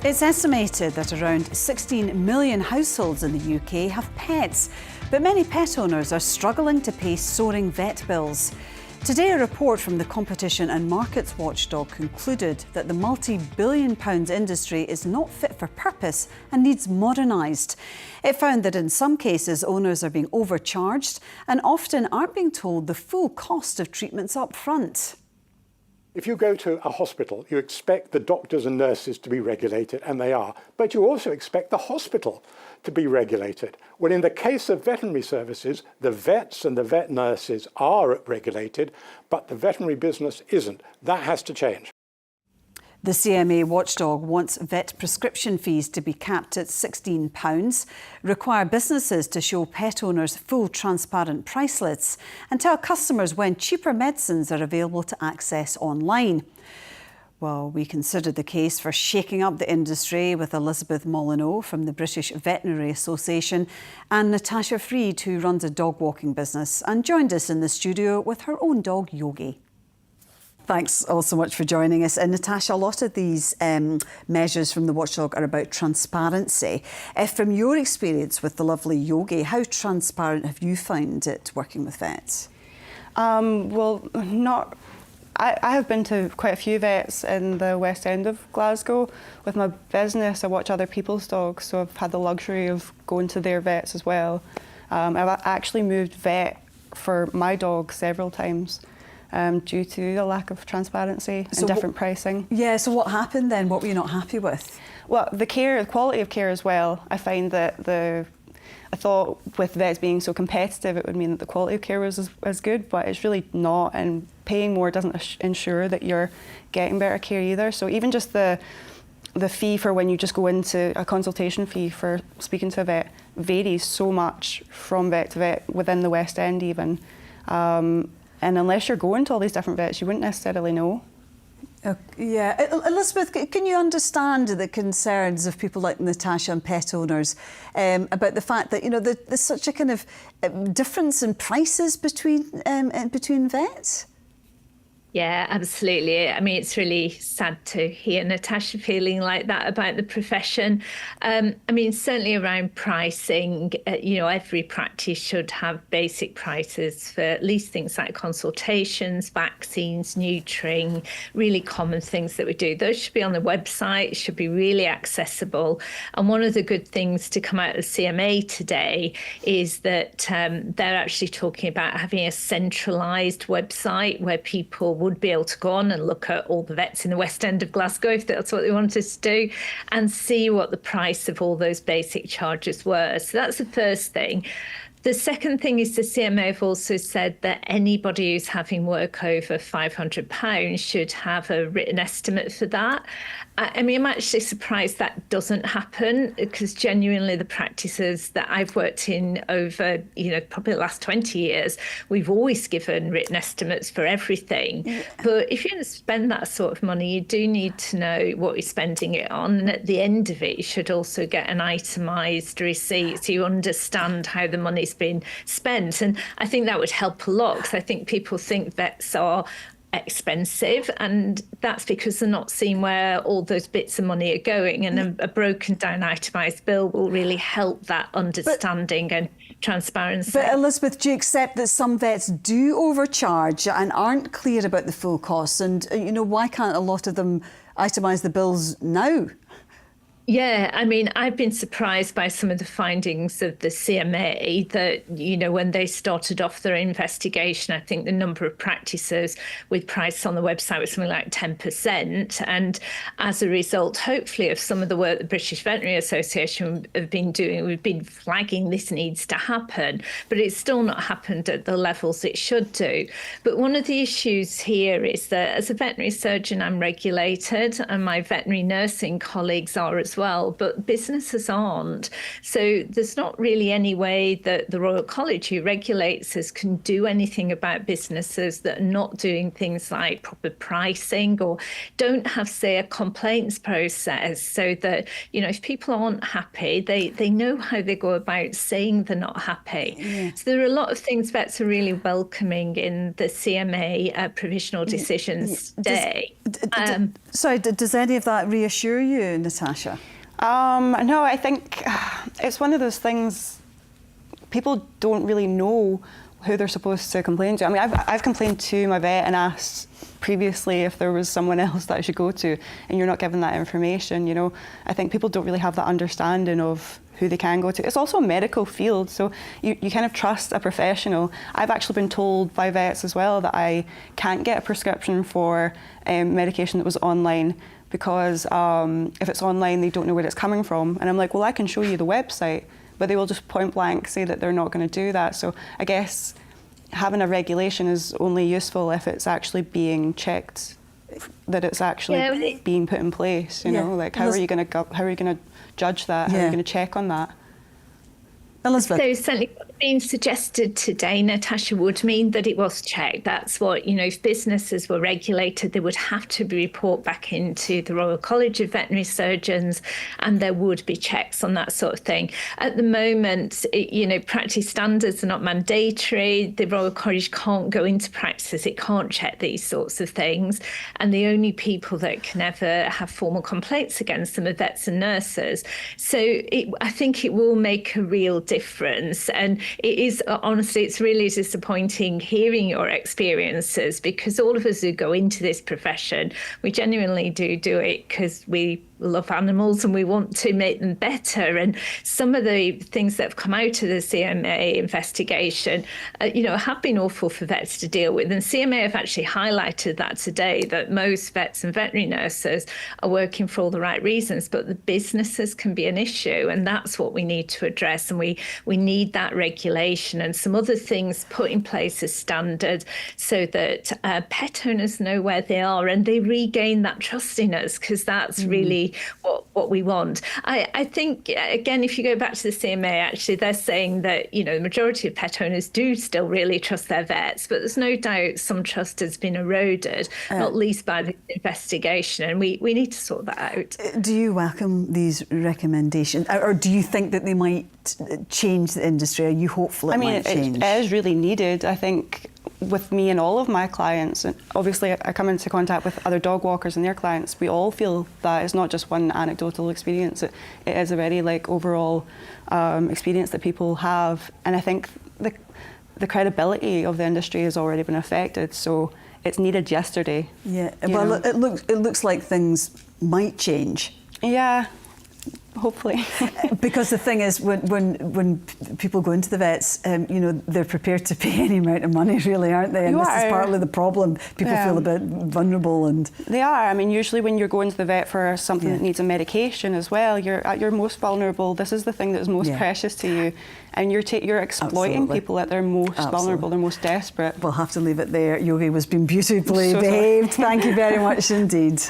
It's estimated that around 16 million households in the UK have pets, but many pet owners are struggling to pay soaring vet bills. Today, a report from the Competition and Markets Watchdog concluded that the multi-billion-pound industry is not fit for purpose and needs modernised. It found that in some cases, owners are being overcharged and often aren't being told the full cost of treatments up front. If you go to a hospital, you expect the doctors and nurses to be regulated, and they are, but you also expect the hospital to be regulated. Well, in the case of veterinary services, the vets and the vet nurses are regulated, but the veterinary business isn't. That has to change. The CMA watchdog wants vet prescription fees to be capped at £16, require businesses to show pet owners full transparent price lists and tell customers when cheaper medicines are available to access online. Well, we considered the case for shaking up the industry with Elizabeth Molyneux from the British Veterinary Association and Natasha Freed, who runs a dog walking business and joined us in the studio with her own dog, Yogi. Thanks all so much for joining us. And Natasha, a lot of these measures from the watchdog are about transparency. From your experience with the lovely Yogi, how transparent have you found it working with vets? Well, not. I have been to quite a few vets in the West End of Glasgow. With my business, I watch other people's dogs, so I've had the luxury of going to their vets as well. I've actually moved vet for my dog several times. Due to the lack of transparency and different pricing. Yeah, so what happened then? What were you not happy with? Well, the quality of care as well. I find that I thought with vets being so competitive, it would mean that the quality of care was as good, but it's really not, and paying more doesn't ensure that you're getting better care either. So even just the fee for when you just go into a consultation fee for speaking to a vet varies so much from vet to vet within the West End even. And unless you're going to all these different vets, you wouldn't necessarily know. Yeah. Elizabeth, can you understand the concerns of people like Natasha and pet owners about the fact that, you know, there's such a kind of difference in prices between vets? Yeah, absolutely. I mean, it's really sad to hear Natasha feeling like that about the profession. I mean, certainly around pricing, you know, every practice should have basic prices for at least things like consultations, vaccines, neutering, really common things that we do. Those should be on the website, should be really accessible. And one of the good things to come out of the CMA today is that they're actually talking about having a centralised website where people would be able to go on and look at all the vets in the West End of Glasgow, if that's what they wanted us to do, and see what the price of all those basic charges were. So that's the first thing. The second thing is the CMA have also said that anybody who's having work over £500 should have a written estimate for that. I mean, I'm actually surprised that doesn't happen, because genuinely the practices that I've worked in over, you know, probably the last 20 years, we've always given written estimates for everything. Yeah. But if you're going to spend that sort of money, you do need to know what you're spending it on. And at the end of it, you should also get an itemised receipt so you understand how the money's been spent. And I think that would help a lot, because I think people think vets are expensive, and that's because they're not seeing where all those bits of money are going, and a broken down itemised bill will really help that understanding and transparency. But Elizabeth, do you accept that some vets do overcharge and aren't clear about the full costs, and you know, why can't a lot of them itemise the bills now? Yeah, I mean, I've been surprised by some of the findings of the CMA that, you know, when they started off their investigation, I think the number of practices with price on the website was something like 10%. And as a result, hopefully, of some of the work the British Veterinary Association have been doing, we've been flagging this needs to happen, but it's still not happened at the levels it should do. But one of the issues here is that as a veterinary surgeon, I'm regulated, and my veterinary nursing colleagues are as well. well, but businesses aren't. So there's not really any way that the Royal College, who regulates us, can do anything about businesses that are not doing things like proper pricing or don't have, say, a complaints process, so that, if people aren't happy, they know how they go about saying they're not happy. Yeah. So there are a lot of things vets are really welcoming in the CMA provisional decisions day. Sorry, does any of that reassure you, Natasha? No, I think it's one of those things, people don't really know who they're supposed to complain to. I mean, I've complained to my vet and asked previously if there was someone else that I should go to, and you're not given that information, I think people don't really have that understanding of who they can go to. It's also a medical field, so you kind of trust a professional. I've actually been told by vets as well that I can't get a prescription for medication that was online because if it's online, they don't know where it's coming from. And I'm like, well, I can show you the website, but they will just point blank say that they're not going to do that. So I guess having a regulation is only useful if it's actually being checked, that it's actually being put in place. Like how are you going to judge that? How are you going to check on that? Elizabeth. So certainly what's being suggested today, Natasha, would mean that it was checked. That's what, if businesses were regulated, they would have to report back into the Royal College of Veterinary Surgeons, and there would be checks on that sort of thing. At the moment, practice standards are not mandatory. The Royal College can't go into practices. It can't check these sorts of things. And the only people that can ever have formal complaints against them are vets and nurses. So I think it will make a real difference. And it is, honestly, it's really disappointing hearing your experiences, because all of us who go into this profession, we genuinely do it because we love animals and we want to make them better. And some of the things that have come out of the CMA investigation, have been awful for vets to deal with. And CMA have actually highlighted that today, that most vets and veterinary nurses are working for all the right reasons, but the businesses can be an issue. And that's what we need to address. And we need that regulation and some other things put in place as standard, so that pet owners know where they are and they regain that trust in us, because that's really what we want. I think, again, if you go back to the CMA, actually, they're saying that, the majority of pet owners do still really trust their vets, but there's no doubt some trust has been eroded, not least by the investigation, and we need to sort that out. Do you welcome these recommendations, or do you think that they might change the industry? Are you hopeful it might change? It is really needed. I think with me and all of my clients, and obviously I come into contact with other dog walkers and their clients, we all feel that it's not just one anecdotal experience, it is a very overall experience that people have. And I think the credibility of the industry has already been affected, so it's needed yesterday. Yeah, well, it looks like things might change. Yeah. Hopefully. Because the thing is, when people go into the vets, they're prepared to pay any amount of money, really, aren't they? And this is partly the problem. People feel a bit vulnerable, and they are. I mean, usually when you're going to the vet for something that needs a medication as well, you're at your most vulnerable. This is the thing that is most precious to you, and you're exploiting people at their most vulnerable, their most desperate. We'll have to leave it there. Yogi was being beautifully behaved. Thank you very much indeed.